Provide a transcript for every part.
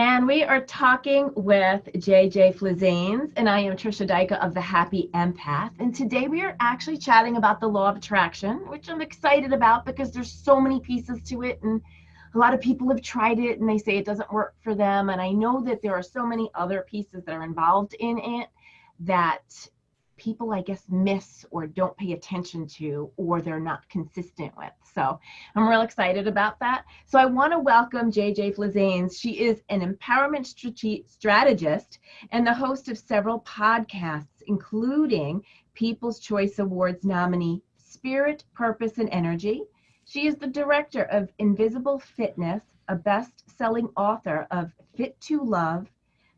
And we are talking with JJ Flizanes, and I am Trisha Dyka of the Happy Empath. And today we are actually chatting about the law of attraction, which I'm excited about because there's so many pieces to it, and a lot of people have tried it and they say it doesn't work for them. And I know that there are so many other pieces that are involved in it that people, I guess, miss or don't pay attention to, or they're not consistent with. So I'm real excited about that. So I want to welcome JJ Flizanes. She is an empowerment strategist and the host of several podcasts, including People's Choice Awards nominee Spirit, Purpose, and Energy. She is the director of Invisible Fitness, a best-selling author of Fit to Love,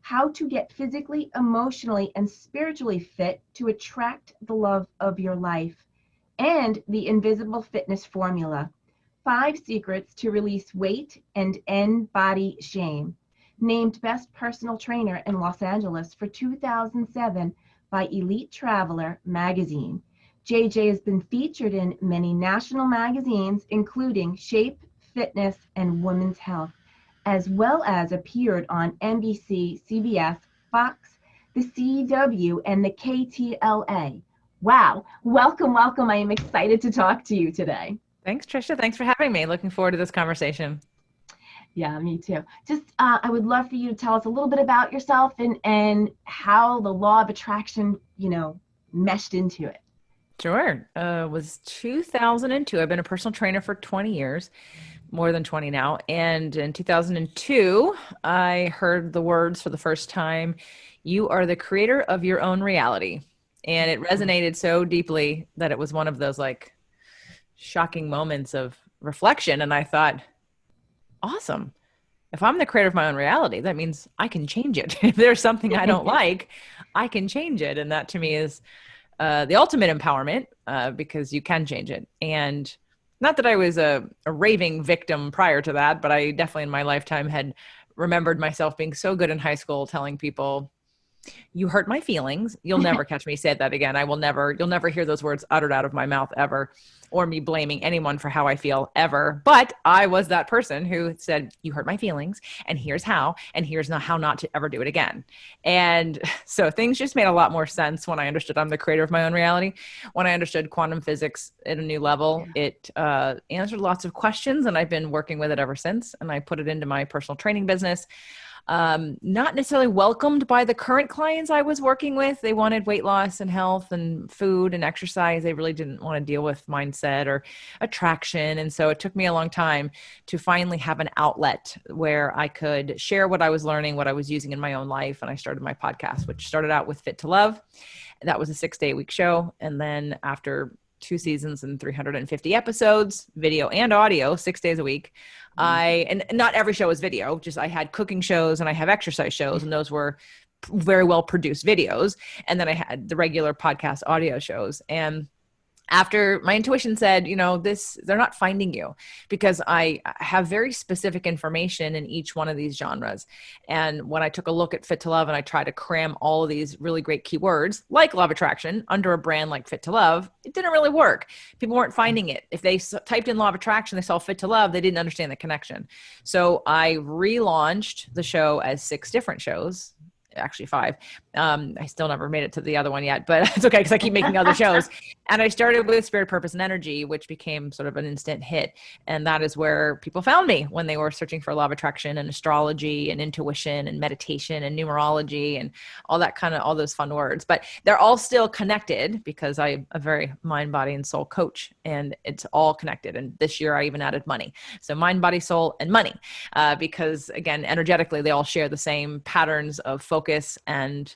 How to Get Physically, Emotionally, and Spiritually Fit to Attract the Love of Your Life, and the Invisible Fitness Formula, 5 Secrets to Release Weight and End Body Shame, named Best Personal Trainer in Los Angeles for 2007 by Elite Traveler magazine. JJ has been featured in many national magazines, including Shape, Fitness, and Women's Health, as well as appeared on NBC, CBS, Fox, the CW, and the KTLA. Wow. Welcome, welcome. I am excited to talk to you today. Thanks, Trisha. Thanks for having me. Looking forward to this conversation. Yeah, me too. Just, I would love for you to tell us a little bit about yourself and how the law of attraction, meshed into it. Sure. It was 2002. I've been a personal trainer for 20 years, more than 20 now. And in 2002, I heard the words for the first time, "You are the creator of your own reality." And it resonated so deeply that it was one of those shocking moments of reflection. And I thought, awesome. If I'm the creator of my own reality, that means I can change it. If there's something I don't like, I can change it. And that to me is the ultimate empowerment, because you can change it. And not that I was a raving victim prior to that, but I definitely in my lifetime had remembered myself being so good in high school telling people, "You hurt my feelings. You'll never catch me say that again. You'll never hear those words uttered out of my mouth ever, or me blaming anyone for how I feel ever." But I was that person who said, "You hurt my feelings, and here's how, and here's not how not to ever do it again." And so things just made a lot more sense when I understood I'm the creator of my own reality. When I understood quantum physics at a new level, it answered lots of questions, and I've been working with it ever since. And I put it into my personal training business. Not necessarily welcomed by the current clients I was working with. They wanted weight loss and health and food and exercise. They really didn't want to deal with mindset or attraction. And so it took me a long time to finally have an outlet where I could share what I was learning, what I was using in my own life. And I started my podcast, which started out with Fit to Love. That was a 6-day-a-week show. And then after 2 seasons and 350 episodes, video and audio, 6 days a week. And not every show was video, just I had cooking shows and I have exercise shows, and those were very well produced videos. And then I had the regular podcast audio shows. And after my intuition said, they're not finding you, because I have very specific information in each one of these genres. And when I took a look at Fit to Love and I tried to cram all of these really great keywords like law of attraction under a brand like Fit to Love, it didn't really work. People weren't finding it. If they typed in law of attraction, they saw Fit to Love, they didn't understand the connection. So I relaunched the show as 6 different shows. Actually 5. I still never made it to the other one yet, but it's okay because I keep making other shows. And I started with Spirit, Purpose, and Energy, which became sort of an instant hit. And that is where people found me when they were searching for law of attraction and astrology and intuition and meditation and numerology and all those fun words. But they're all still connected because I'm a very mind, body, and soul coach, and it's all connected. And this year I even added money. So mind, body, soul, and money, because again, energetically, they all share the same patterns of focus and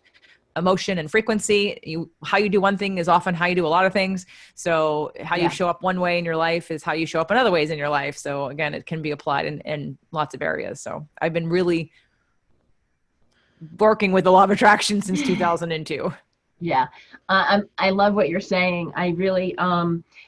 emotion and frequency. How you do one thing is often how you do a lot of things. So how you show up one way in your life is how you show up in other ways in your life. So again, it can be applied in lots of areas. So I've been really working with the law of attraction since 2002. Yeah. I love what you're saying. I really,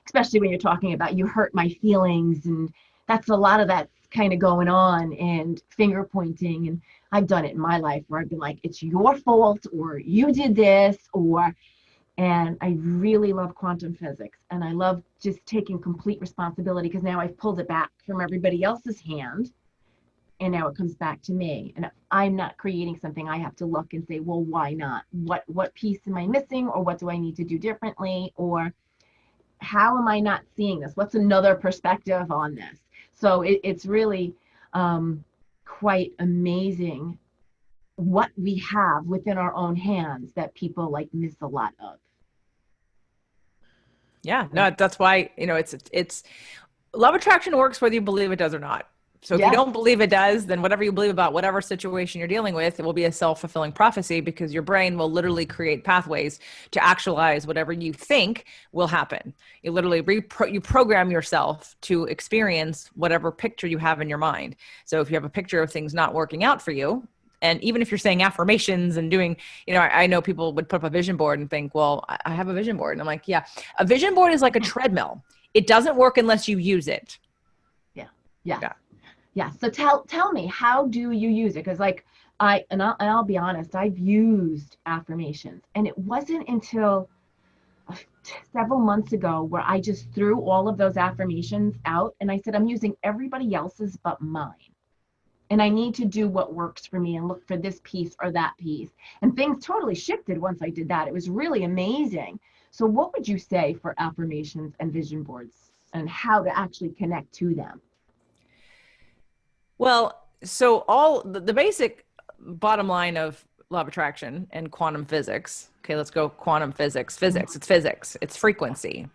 especially when you're talking about you hurt my feelings, and that's a lot of that's kind of going on, and finger pointing. And I've done it in my life where I've been like, it's your fault, or you did this, and I really love quantum physics, and I love just taking complete responsibility, because now I've pulled it back from everybody else's hand, and now it comes back to me. And I'm not creating something, I have to look and say, well, why not? What piece am I missing, or what do I need to do differently, or how am I not seeing this? What's another perspective on this? So it's really quite amazing what we have within our own hands that people like miss a lot of. Yeah, no, that's why, it's love attraction works whether you believe it does or not. So if you Yes. don't believe it does, then whatever you believe about whatever situation you're dealing with, it will be a self-fulfilling prophecy, because your brain will literally create pathways to actualize whatever you think will happen. You literally you program yourself to experience whatever picture you have in your mind. So if you have a picture of things not working out for you, and even if you're saying affirmations and doing, I know people would put up a vision board and think, well, I have a vision board. And I'm like, yeah, a vision board is like a treadmill. It doesn't work unless you use it. Yeah. Yeah. Yeah. Yeah. So tell me, how do you use it? Because like I'll be honest, I've used affirmations, and it wasn't until several months ago where I just threw all of those affirmations out and I said, I'm using everybody else's but mine. And I need to do what works for me and look for this piece or that piece. And things totally shifted once I did that. It was really amazing. So what would you say for affirmations and vision boards and how to actually connect to them? Well, so all the basic bottom line of law of attraction and quantum physics. Okay, let's go quantum physics. Physics, it's frequency.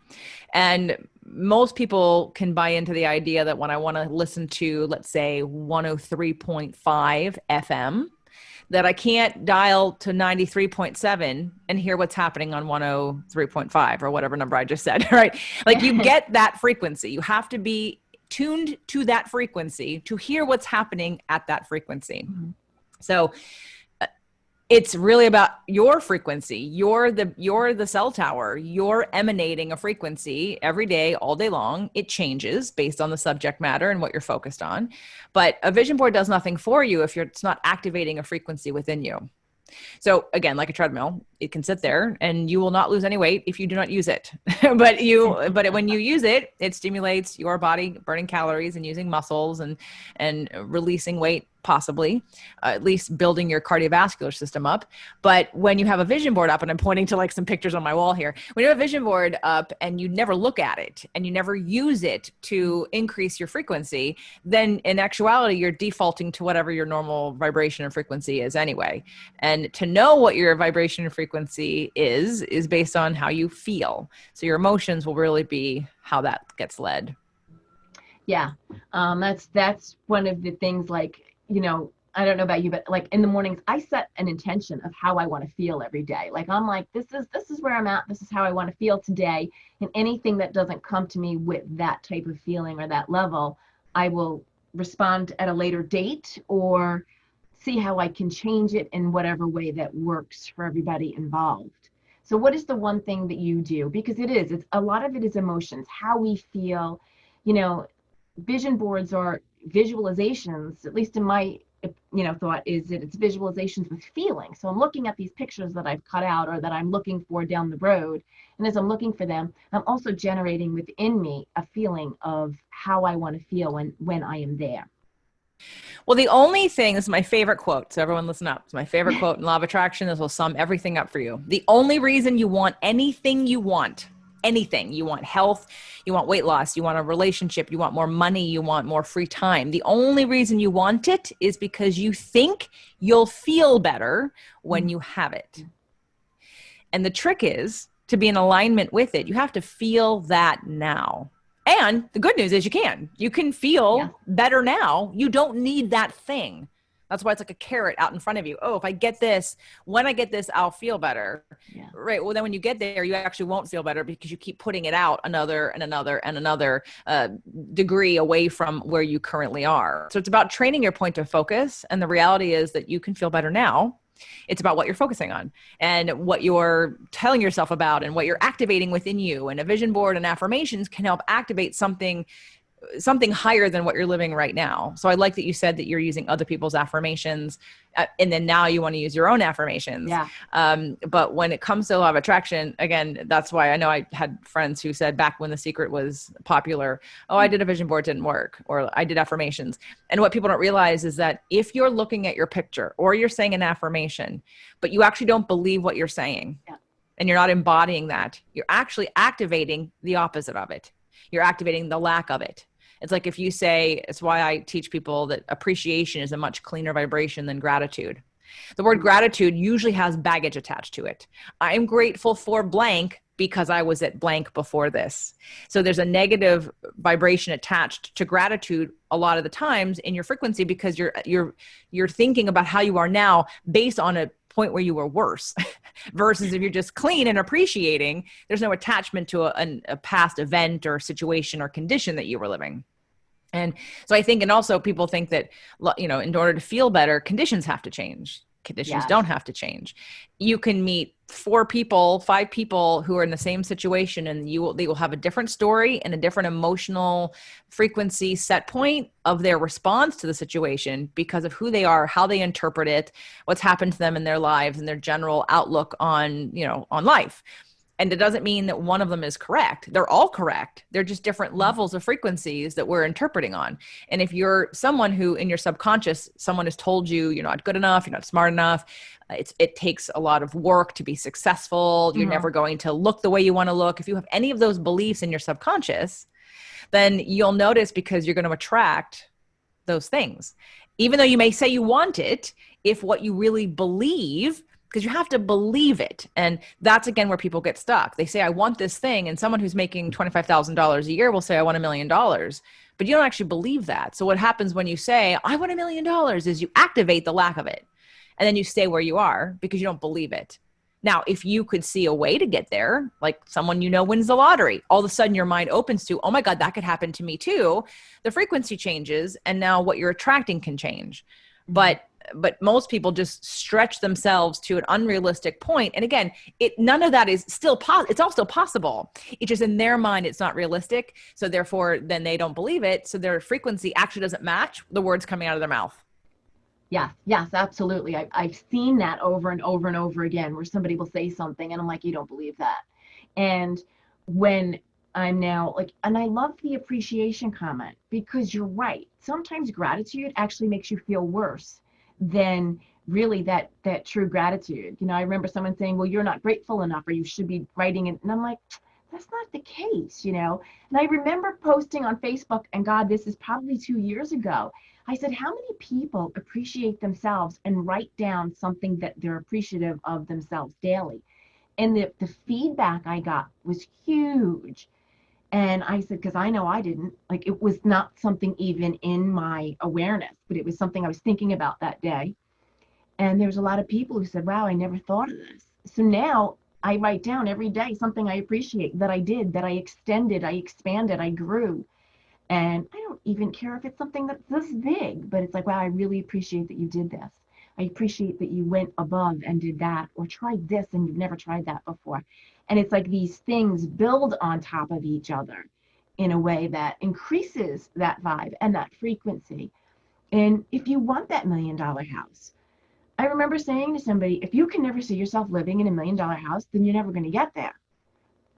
And most people can buy into the idea that when I want to listen to, let's say, 103.5 FM, that I can't dial to 93.7 and hear what's happening on 103.5 or whatever number I just said, right? Like, you get that frequency. You have to be tuned to that frequency to hear what's happening at that frequency. Mm-hmm. So it's really about your frequency. You're the cell tower. You're emanating a frequency every day, all day long. It changes based on the subject matter and what you're focused on. But a vision board does nothing for you if it's not activating a frequency within you. So again, like a treadmill, it can sit there and you will not lose any weight if you do not use it. but when you use it, it stimulates your body burning calories and using muscles and releasing weight, possibly, at least building your cardiovascular system up. But when you have a vision board up, and I'm pointing to like some pictures on my wall here, when you have a vision board up and you never look at it and you never use it to increase your frequency, then in actuality, you're defaulting to whatever your normal vibration and frequency is anyway. And to know what your vibration and frequency is based on how you feel. So your emotions will really be how that gets led. Yeah. That's one of the things, like, I don't know about you, but like in the mornings, I set an intention of how I want to feel every day. Like, I'm like, this is where I'm at. This is how I want to feel today. And anything that doesn't come to me with that type of feeling or that level, I will respond at a later date or see how I can change it in whatever way that works for everybody involved. So what is the one thing that you do? Because it's a lot of it is emotions, how we feel. Vision boards are visualizations, at least in my thought, is that it's visualizations with feeling. So I'm looking at these pictures that I've cut out or that I'm looking for down the road, and as I'm looking for them, I'm also generating within me a feeling of how I want to feel when I am there. Well, the only thing, this is my favorite quote, so everyone listen up. It's my favorite quote in Law of Attraction. This will sum everything up for you. The only reason you want anything, you want health, you want weight loss, you want a relationship, you want more money, you want more free time. The only reason you want it is because you think you'll feel better when you have it. And the trick is to be in alignment with it. You have to feel that now. And the good news is you can feel better now. You don't need that thing. That's why it's like a carrot out in front of you. Oh, if I get this, when I get this, I'll feel better. Yeah. Right. Well, then when you get there, you actually won't feel better because you keep putting it out another degree away from where you currently are. So it's about training your point of focus. And the reality is that you can feel better now. It's about what you're focusing on and what you're telling yourself about and what you're activating within you. And a vision board and affirmations can help activate something something higher than what you're living right now. So I like that you said that you're using other people's affirmations, and then now you want to use your own affirmations. Yeah. But when it comes to law of attraction, again, that's why I know I had friends who said back when The Secret was popular, oh, I did a vision board, didn't work, or I did affirmations. And what people don't realize is that if you're looking at your picture or you're saying an affirmation, but you actually don't believe what you're saying, Yeah. and you're not embodying that, you're actually activating the opposite of it. You're activating the lack of it. It's like if you say, it's why I teach people that appreciation is a much cleaner vibration than gratitude. The word gratitude usually has baggage attached to it. I'm grateful for blank because I was at blank before this. So there's a negative vibration attached to gratitude a lot of the times in your frequency, because you're thinking about how you are now based on a point where you were worse versus if you're just clean and appreciating, there's no attachment to a past event or situation or condition that you were living. And so I think, and also people think that, you know, in order to feel better, conditions have to change. Conditions Yes. don't have to change. You can meet 4 people, 5 people who are in the same situation, and they will have a different story and a different emotional frequency set point of their response to the situation because of who they are, how they interpret it, what's happened to them in their lives, and their general outlook on, you know, on life. And it doesn't mean that one of them is correct. They're all correct. They're just different levels of frequencies that we're interpreting on. And if you're someone who in your subconscious, someone has told you you're not good enough, you're not smart enough, it takes a lot of work to be successful, you're never going to look the way you want to look. If you have any of those beliefs in your subconscious, then you'll notice, because you're going to attract those things. Even though you may say you want it, if what you really believe, because you have to believe it. And that's, again, where people get stuck. They say, I want this thing. And someone who's making $25,000 a year will say, I want $1 million. But you don't actually believe that. So what happens when you say, I want $1 million, is you activate the lack of it. And then you stay where you are because you don't believe it. Now, if you could see a way to get there, like someone you know wins the lottery, all of a sudden your mind opens to, oh my God, that could happen to me too. The frequency changes, and now what you're attracting can change. But most people just stretch themselves to an unrealistic point. And again, none of that is still it's all still possible. It's just in their mind, it's not realistic. So therefore, then they don't believe it. So their frequency actually doesn't match the words coming out of their mouth. Yes, absolutely. I've seen that over and over and over again, where somebody will say something and I'm like, you don't believe that. And when I'm now like, and I love the appreciation comment, because you're right. Sometimes gratitude actually makes you feel worse than really that true gratitude. You know, I remember someone saying, well, you're not grateful enough, or you should be writing it. And I'm like, that's not the case, you know? And I remember posting on Facebook, and God, this is probably 2 years ago. I said, how many people appreciate themselves and write down something that they're appreciative of themselves daily? And the feedback I got was huge. And I said, because I know I didn't, like, it was not something even in my awareness, but it was something I was thinking about that day. And there was a lot of people who said, wow, I never thought of this. So now I write down every day something I appreciate that I did, that I extended, I expanded, I grew. And I don't even care if it's something that's this big, but it's like, wow, I really appreciate that you did this. I appreciate that you went above and did that, or tried this and you've never tried that before. And it's like these things build on top of each other in a way that increases that vibe and that frequency. And if you want that $1 million house, I remember saying to somebody, if you can never see yourself living in $1 million house, then you're never going to get there.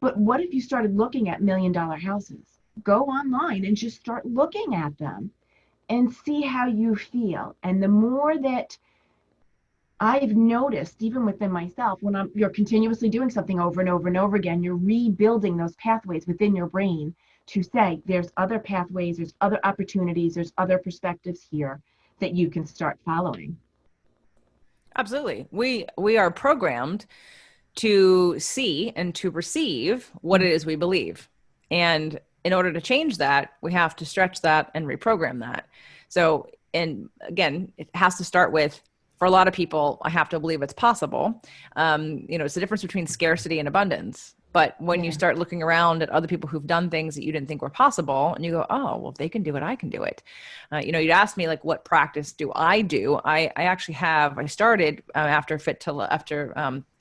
But what if you started looking at $1 million houses? Go online and just start looking at them and see how you feel. And the more that I've noticed, even within myself, when you're continuously doing something over and over and over again, you're rebuilding those pathways within your brain to say, there's other pathways, there's other opportunities, there's other perspectives here that you can start following. Absolutely. We are programmed to see and to receive what it is we believe. And in order to change that, we have to stretch that and reprogram that. So, and again, it has to start with, for a lot of people, I have to believe it's possible. It's the difference between scarcity and abundance. But when you start looking around at other people who've done things that you didn't think were possible, and you go, oh, well, if they can do it, I can do it. You'd ask me, like, what practice do? I actually have, I started after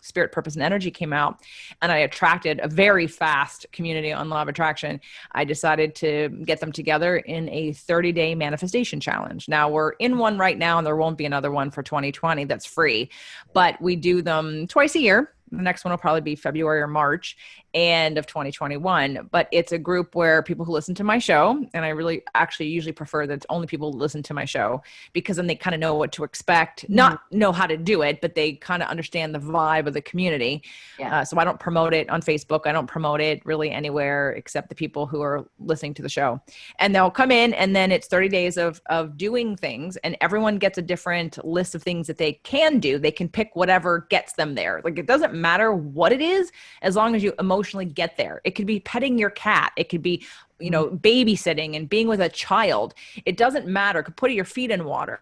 Spirit, Purpose, and Energy came out, and I attracted a very fast community on Law of Attraction, I decided to get them together in a 30-day manifestation challenge. Now we're in one right now, and there won't be another one for 2020 that's free, but we do them twice a year. The next one will probably be February or March and of 2021. But it's a group where people who listen to my show, and I really actually usually prefer that it's only people who listen to my show, because then they kind of know what to expect, not know how to do it, but they kind of understand the vibe of the community. Yeah. So I don't promote it on Facebook. I don't promote it really anywhere except the people who are listening to the show. And they'll come in, and then it's 30 days of doing things, and everyone gets a different list of things that they can do. They can pick whatever gets them there. Like, it doesn't matter what it is, as long as you emotionally get there. It could be petting your cat. It could be, babysitting and being with a child. It doesn't matter. Could put your feet in water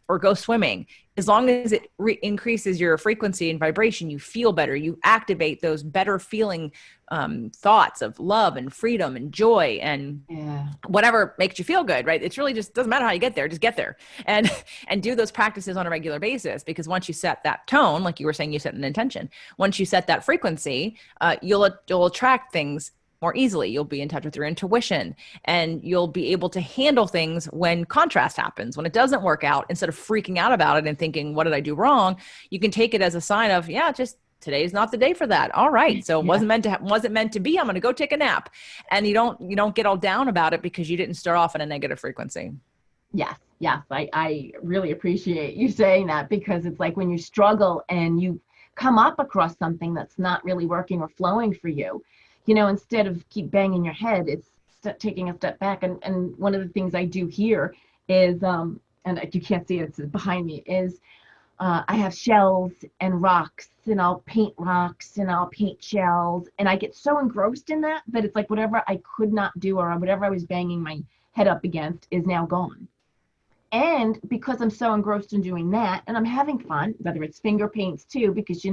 or go swimming. As long as it increases your frequency and vibration, you feel better. You activate those better feeling thoughts of love and freedom and joy and whatever makes you feel good, right? It's really just doesn't matter how you get there, just get there and do those practices on a regular basis. Because once you set that tone, like you were saying, you set an intention. Once you set that frequency, you'll attract things more easily. You'll be in touch with your intuition, and you'll be able to handle things when contrast happens, when it doesn't work out. Instead of freaking out about it and thinking, what did I do wrong? You can take it as a sign of, just today's not the day for that. All right. So it wasn't meant to be. I'm going to go take a nap. And you don't get all down about it because you didn't start off in a negative frequency. Yes. I really appreciate you saying that, because it's like when you struggle and you come up across something that's not really working or flowing for you, instead of keep banging your head, it's taking a step back. And one of the things I do here is, and you can't see it, it's behind me, is I have shells and rocks, and I'll paint rocks and I'll paint shells. And I get so engrossed in that it's like whatever I could not do or whatever I was banging my head up against is now gone. And because I'm so engrossed in doing that, and I'm having fun, whether it's finger paints too, because,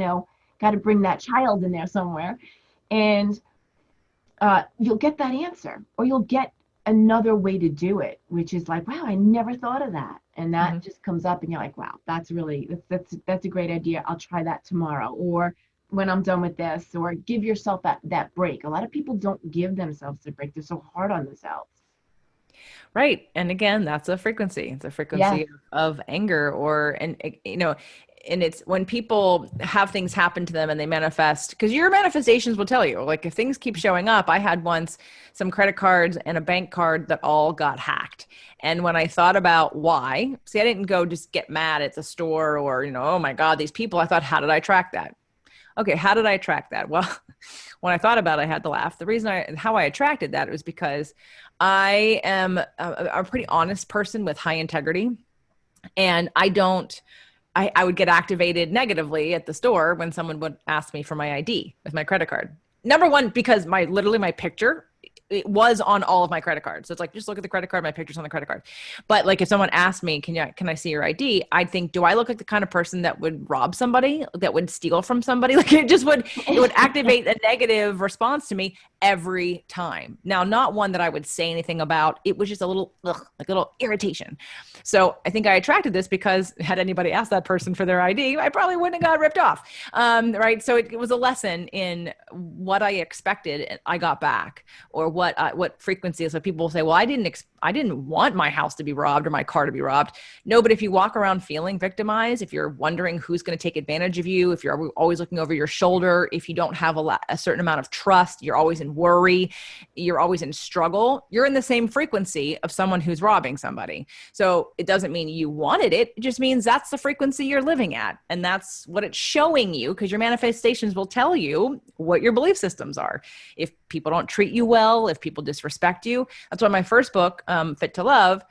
got to bring that child in there somewhere. And you'll get that answer, or you'll get another way to do it, which is like, wow, I never thought of that. And that just comes up, and you're like, wow, that's a great idea. I'll try that tomorrow, or when I'm done with this, or give yourself that break. A lot of people don't give themselves a break. They're so hard on themselves. Right. And again, that's a frequency. It's a frequency of anger, and it's when people have things happen to them and they manifest, because your manifestations will tell you, like, if things keep showing up. I had once some credit cards and a bank card that all got hacked. And when I thought about why, I didn't go just get mad at the store or, oh my God, these people. I thought, how did I track that? Okay, how did I track that? Well, when I thought about it, I had to laugh. The reason how I attracted that was because I am a pretty honest person with high integrity. And I would get activated negatively at the store when someone would ask me for my ID with my credit card. Number one, because my picture, it was on all of my credit cards. So it's like, just look at the credit card, my picture's on the credit card. But like, if someone asked me, can I see your ID? I'd think, do I look like the kind of person that would rob somebody, that would steal from somebody? Like, it would activate a negative response to me every time. Now, not one that I would say anything about. It was just a little irritation. So I think I attracted this because had anybody asked that person for their ID, I probably wouldn't have got ripped off. Right. So it was a lesson in what I expected I got back, or what frequency is. So people will say, well, I didn't want my house to be robbed or my car to be robbed. No, but if you walk around feeling victimized, if you're wondering who's going to take advantage of you, if you're always looking over your shoulder, if you don't have a certain amount of trust, you're always in worry, you're always in struggle, you're in the same frequency of someone who's robbing somebody. So it doesn't mean you wanted it. It just means that's the frequency you're living at. And that's what it's showing you, because your manifestations will tell you what your belief systems are. If people don't treat you well, if people disrespect you. That's why my first book, Fit to Love,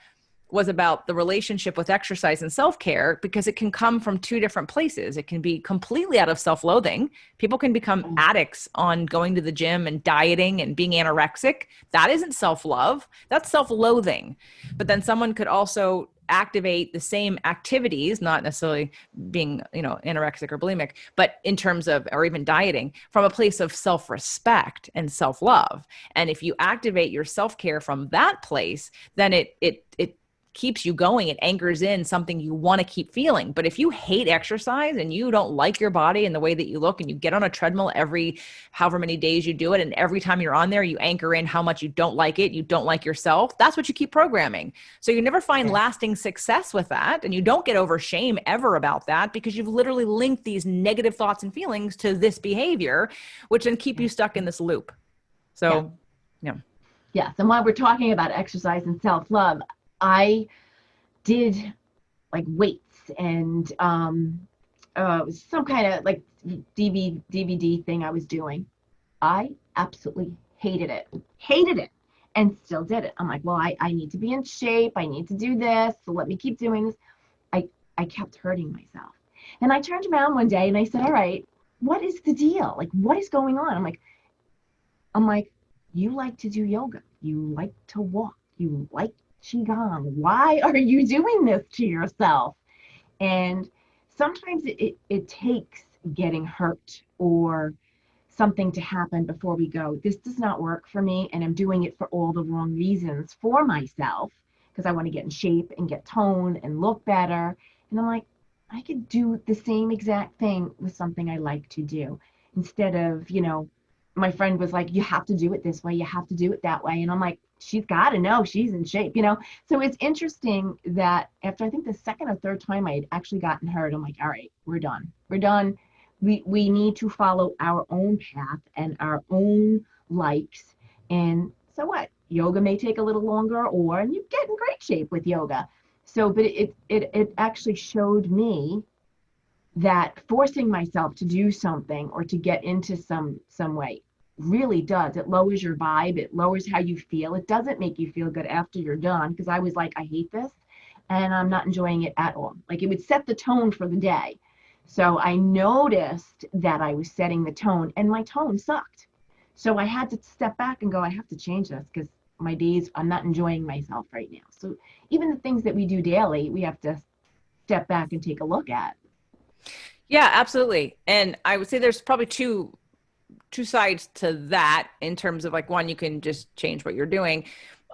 was about the relationship with exercise and self-care, because it can come from two different places. It can be completely out of self-loathing. People can become addicts on going to the gym and dieting and being anorexic. That isn't self-love. That's self-loathing. But then someone could also activate the same activities, not necessarily being, anorexic or bulimic, but in terms of, or even dieting, from a place of self-respect and self-love. And if you activate your self-care from that place, then it keeps you going. It anchors in something you want to keep feeling. But if you hate exercise and you don't like your body and the way that you look, and you get on a treadmill every however many days you do it, and every time you're on there, you anchor in how much you don't like it, you don't like yourself, that's what you keep programming. So you never find lasting success with that. And you don't get over shame ever about that, because you've literally linked these negative thoughts and feelings to this behavior, which then keep you stuck in this loop. So, yeah. Yes. And while we're talking about exercise and self-love, I did like weights and it was some kind of like DVD thing I was doing. I absolutely hated it, and still did it. I'm like, well, I need to be in shape. I need to do this. So let me keep doing this. I kept hurting myself. And I turned around one day and I said, all right, what is the deal? Like, what is going on? I'm like, you like to do yoga. You like to walk. You like Qigong. Why are you doing this to yourself? And sometimes it takes getting hurt or something to happen before we go, this does not work for me, and I'm doing it for all the wrong reasons for myself, because I want to get in shape and get toned and look better. And I'm like, I could do the same exact thing with something I like to do, instead of, my friend was like, you have to do it this way, you have to do it that way. And I'm like, she's got to know she's in shape, So it's interesting that after I think the second or third time I had actually gotten hurt, I'm like, all right, we're done. We need to follow our own path and our own likes. And so what? Yoga may take a little longer, and you get in great shape with yoga. So, but it actually showed me that forcing myself to do something or to get into some way really does. It lowers your vibe. It lowers how you feel. It doesn't make you feel good after you're done, because I was like, I hate this and I'm not enjoying it at all. Like, it would set the tone for the day. So I noticed that I was setting the tone, and my tone sucked. So I had to step back and go, I have to change this, because my days, I'm not enjoying myself right now. So even the things that we do daily, we have to step back and take a look at. Yeah, absolutely. And I would say there's probably two sides to that, in terms of like, one, you can just change what you're doing.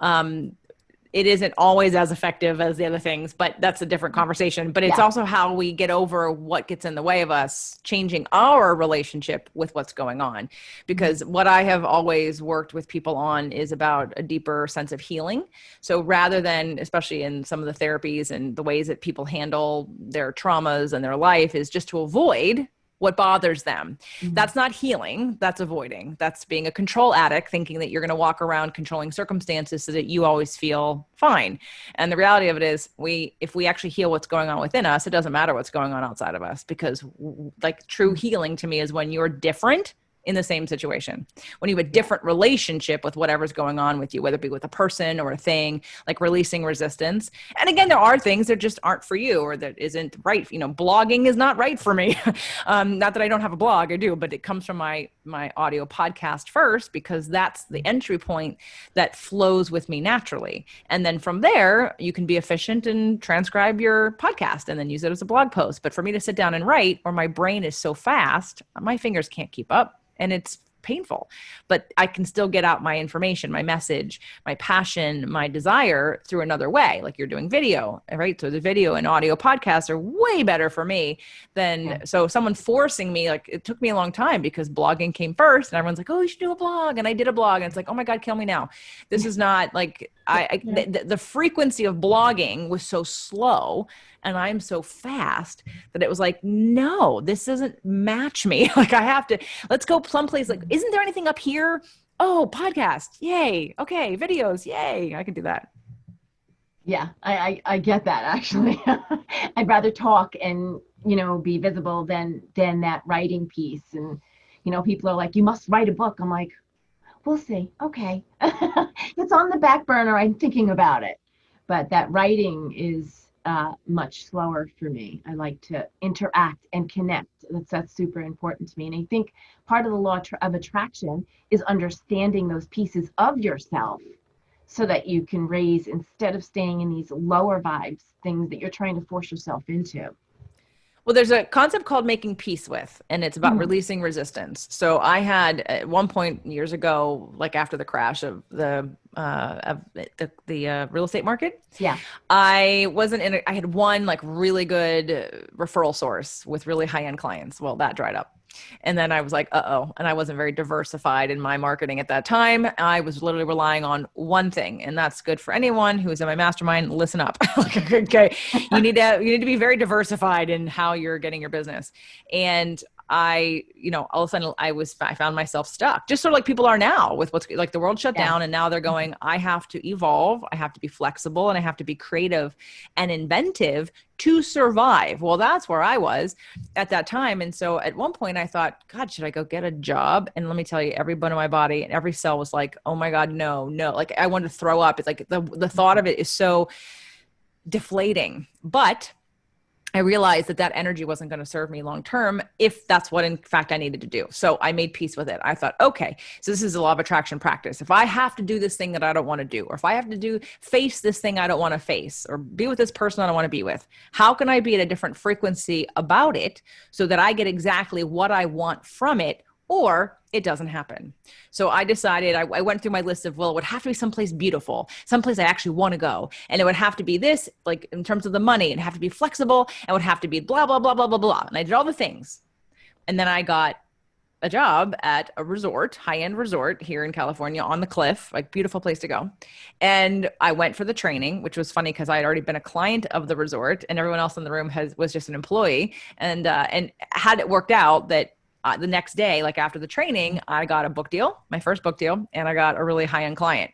It isn't always as effective as the other things, but that's a different conversation. But it's also how we get over what gets in the way of us changing our relationship with what's going on. Because what I have always worked with people on is about a deeper sense of healing. So rather than, especially in some of the therapies and the ways that people handle their traumas and their life, is just to avoid what bothers them. That's not healing. That's avoiding. That's being a control addict, thinking that you're going to walk around controlling circumstances so that you always feel fine. And the reality of it is, if we actually heal what's going on within us, it doesn't matter what's going on outside of us, because like true healing to me is when you're different in the same situation, when you have a different relationship with whatever's going on with you, whether it be with a person or a thing, like releasing resistance. And again, there are things that just aren't for you, or that isn't right. Blogging is not right for me. Not that I don't have a blog, I do, but it comes from my audio podcast first, because that's the entry point that flows with me naturally. And then from there, you can be efficient and transcribe your podcast and then use it as a blog post. But for me to sit down and write, or my brain is so fast, my fingers can't keep up. And it's painful, but I can still get out my information, my message, my passion, my desire through another way. Like you're doing video, right? So the video and audio podcasts are way better for me than, so someone forcing me, like it took me a long time, because blogging came first and everyone's like, oh, you should do a blog. And I did a blog, and it's like, oh my God, kill me now. This is not like, the frequency of blogging was so slow and I'm so fast that it was like, no, this doesn't match me. Like I have to, let's go someplace. Like, isn't there anything up here? Oh, podcast. Yay. Okay. Videos. Yay. I can do that. Yeah, I get that actually. I'd rather talk and, be visible than that writing piece. And, people are like, you must write a book. I'm like, we'll see. Okay. It's on the back burner. I'm thinking about it. But that writing is much slower for me. I like to interact and connect. That's super important to me. And I think part of the law of attraction is understanding those pieces of yourself so that you can raise, instead of staying in these lower vibes, things that you're trying to force yourself into. Well, there's a concept called making peace with, and it's about releasing resistance. So I had at one point years ago, like after the crash of the of the real estate market. Yeah. I wasn't in I had one like really good referral source with really high-end clients. Well, that dried up. And then I was like, uh-oh. And I wasn't very diversified in my marketing at that time. I was literally relying on one thing. And that's good for anyone who is in my mastermind. Listen up. Okay. You need to be very diversified in how you're getting your business. And all of a sudden I found myself stuck, just sort of like people are now with what's like the world shut Yeah. down. And now they're going, I have to evolve. I have to be flexible and I have to be creative and inventive to survive. Well, that's where I was at that time. And so at one point I thought, God, should I go get a job? And let me tell you, every bone in my body and every cell was like, oh my God, no. Like I wanted to throw up. It's like the thought of it is so deflating. But I realized that energy wasn't going to serve me long term if that's what in fact I needed to do. So I made peace with it. I thought, okay, so this is a law of attraction practice. If I have to do this thing that I don't want to do, or if I have to face this thing I don't want to face, or be with this person I don't want to be with, how can I be at a different frequency about it so that I get exactly what I want from it, or it doesn't happen? So I decided, I went through my list of, well, it would have to be someplace beautiful, someplace I actually want to go. And it would have to be this, like in terms of the money, it'd have to be flexible. It would have to be blah, blah, blah, blah, blah, blah. And I did all the things. And then I got a job at a resort, high-end resort here in California on the cliff, like beautiful place to go. And I went for the training, which was funny because I had already been a client of the resort and everyone else in the room was just an employee. And had it worked out that the next day, like after the training, I got a book deal, my first book deal, and I got a really high-end client.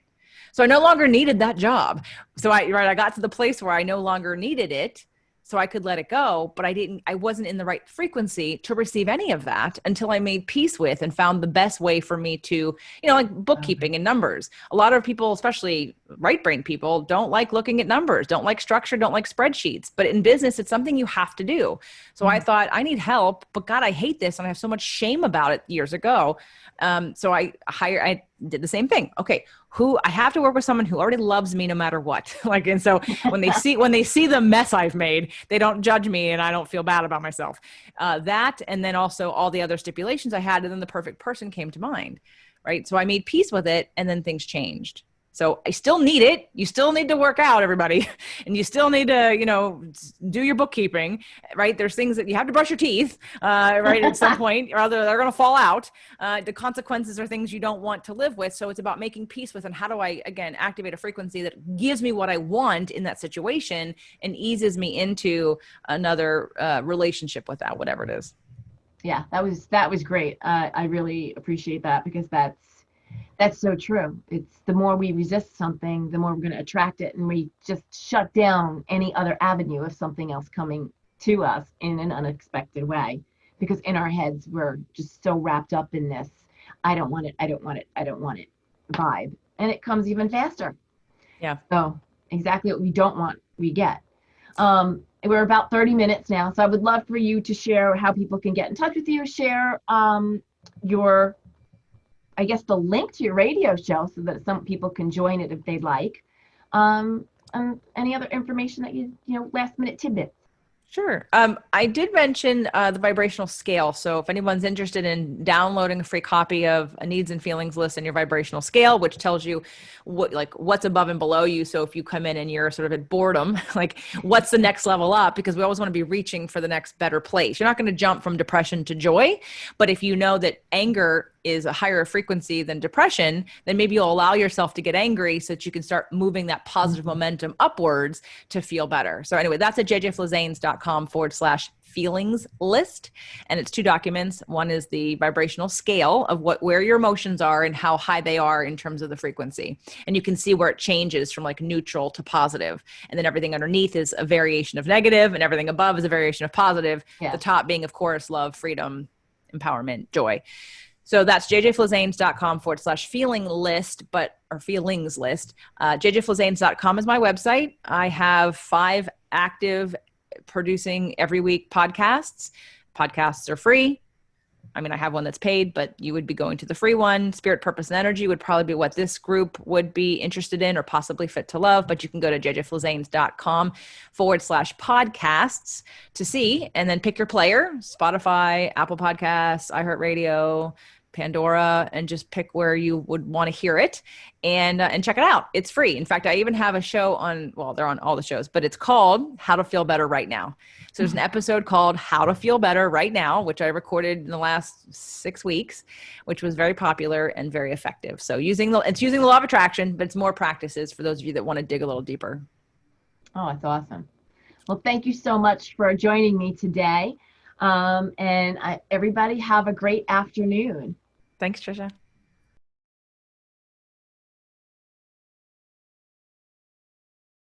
So I no longer needed that job. So I got to the place where I no longer needed it. So I could let it go, but I wasn't in the right frequency to receive any of that until I made peace with and found the best way for me to, like bookkeeping and numbers. A lot of people, especially right brain people, don't like looking at numbers, don't like structure, don't like spreadsheets, but in business, it's something you have to do. So I thought, I need help, but God, I hate this. And I have so much shame about it years ago. So I did the same thing. Okay. I have to work with someone who already loves me no matter what. And so when they see the mess I've made, they don't judge me and I don't feel bad about myself. That, and then also all the other stipulations I had, and then the perfect person came to mind. Right. So I made peace with it and then things changed. So I still need it. You still need to work out, everybody. And you still need to, do your bookkeeping, right? There's things that you have to brush your teeth, right? At some point, or other they're going to fall out. The consequences are things you don't want to live with. So it's about making peace with, and how do I, again, activate a frequency that gives me what I want in that situation and eases me into another relationship with that, whatever it is. Yeah, that was great. I really appreciate that, because that's so true. It's the more we resist something, the more we're going to attract it, and we just shut down any other avenue of something else coming to us in an unexpected way, because in our heads we're just so wrapped up in this I don't want it, I don't want it, I don't want it vibe, and it comes even faster. Yeah. So exactly what we don't want, we get. We're about 30 minutes now, so I would love for you to share how people can get in touch with you, share your, I guess, the link to your radio show so that some people can join it if they'd like. And any other information that last minute tidbits. Sure. I did mention the vibrational scale. So if anyone's interested in downloading a free copy of a needs and feelings list and your vibrational scale, which tells you what's above and below you. So if you come in and you're sort of at boredom, like what's the next level up? Because we always want to be reaching for the next better place. You're not going to jump from depression to joy. But if you know that anger is a higher frequency than depression, then maybe you'll allow yourself to get angry so that you can start moving that positive momentum upwards to feel better. So anyway, that's at jjflizanes.com/feelings list. And it's 2 documents. One is the vibrational scale of where your emotions are and how high they are in terms of the frequency. And you can see where it changes from like neutral to positive. And then everything underneath is a variation of negative, and everything above is a variation of positive. Yeah. The top being, of course, love, freedom, empowerment, joy. So that's jjflizanes.com/feeling list, or feelings list. jjflizanes.com is my website. I have 5 active producing every week podcasts. Podcasts are free. I mean, I have one that's paid, but you would be going to the free one. Spirit, Purpose, and Energy would probably be what this group would be interested in or possibly fit to love. But you can go to jjflizanes.com/podcasts to see, and then pick your player: Spotify, Apple Podcasts, iHeartRadio, Pandora, and just pick where you would want to hear it, and check it out. It's free. In fact, I even have a show on, well, they're on all the shows, but it's called How to Feel Better Right Now. So there's an episode called How to Feel Better Right Now, which I recorded in the last 6 weeks, which was very popular and very effective. So it's using the law of attraction, but it's more practices for those of you that want to dig a little deeper. Oh, that's awesome. Well, thank you so much for joining me today. Everybody have a great afternoon. Thanks, Trisha.